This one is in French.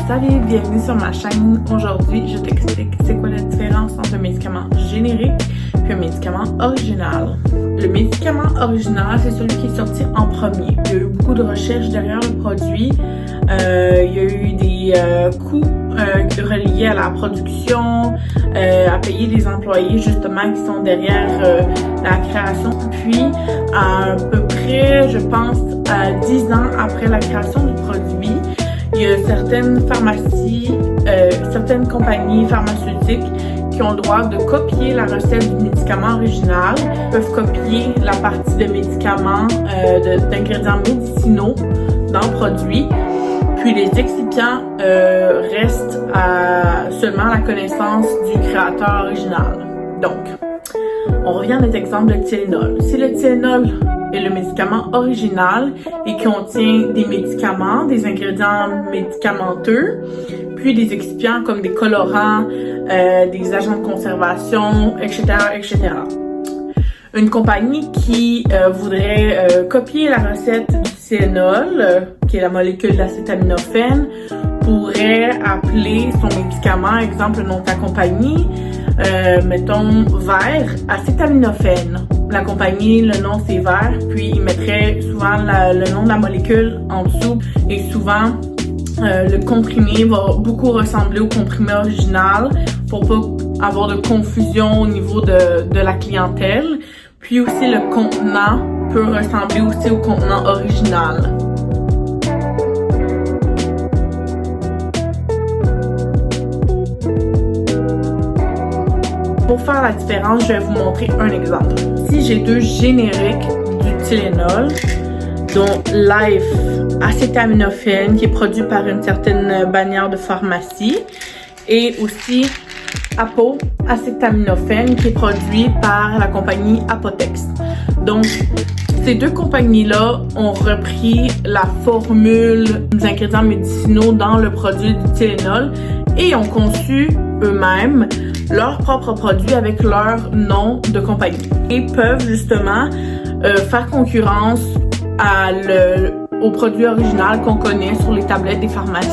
Salut, bienvenue sur ma chaîne. Aujourd'hui, je t'explique c'est quoi la différence entre un médicament générique et un médicament original. Le médicament original, c'est celui qui est sorti en premier. Il y a eu beaucoup de recherches derrière le produit. Il y a eu des coûts reliés à la production, à payer les employés justement qui sont derrière la création. Puis, à peu près, je pense, 10 ans après la création du produit, il y a certaines pharmacies, certaines compagnies pharmaceutiques qui ont le droit de copier la recette du médicament original, peuvent copier la partie de médicaments, d'ingrédients médicinaux dans le produit. Puis les excipients restent seulement à la connaissance du créateur original. Donc, on revient à notre exemple de Tylenol. Si le Tylenol est le médicament original et contient des médicaments, des ingrédients médicamenteux, puis des excipients comme des colorants, des agents de conservation, etc., etc. Une compagnie qui voudrait copier la recette du Tylenol, qui est la molécule d'acétaminophène, pourrait appeler son médicament, exemple le nom de la compagnie, mettons vert, acétaminophène. La compagnie, le nom c'est vert, puis ils mettraient souvent le nom de la molécule en dessous et souvent le comprimé va beaucoup ressembler au comprimé original pour pas avoir de confusion au niveau de la clientèle. Puis aussi le contenant peut ressembler aussi au contenant original. Pour faire la différence, je vais vous montrer un exemple. Si j'ai deux génériques du Tylenol, dont Life acétaminophène qui est produit par une certaine bannière de pharmacie et aussi Apo acétaminophène qui est produit par la compagnie Apotex. Donc, ces deux compagnies-là ont repris la formule des ingrédients médicinaux dans le produit du Tylenol et ont conçu eux-mêmes leur propre produit avec leur nom de compagnie et peuvent justement faire concurrence au produit original qu'on connaît sur les tablettes des pharmacies.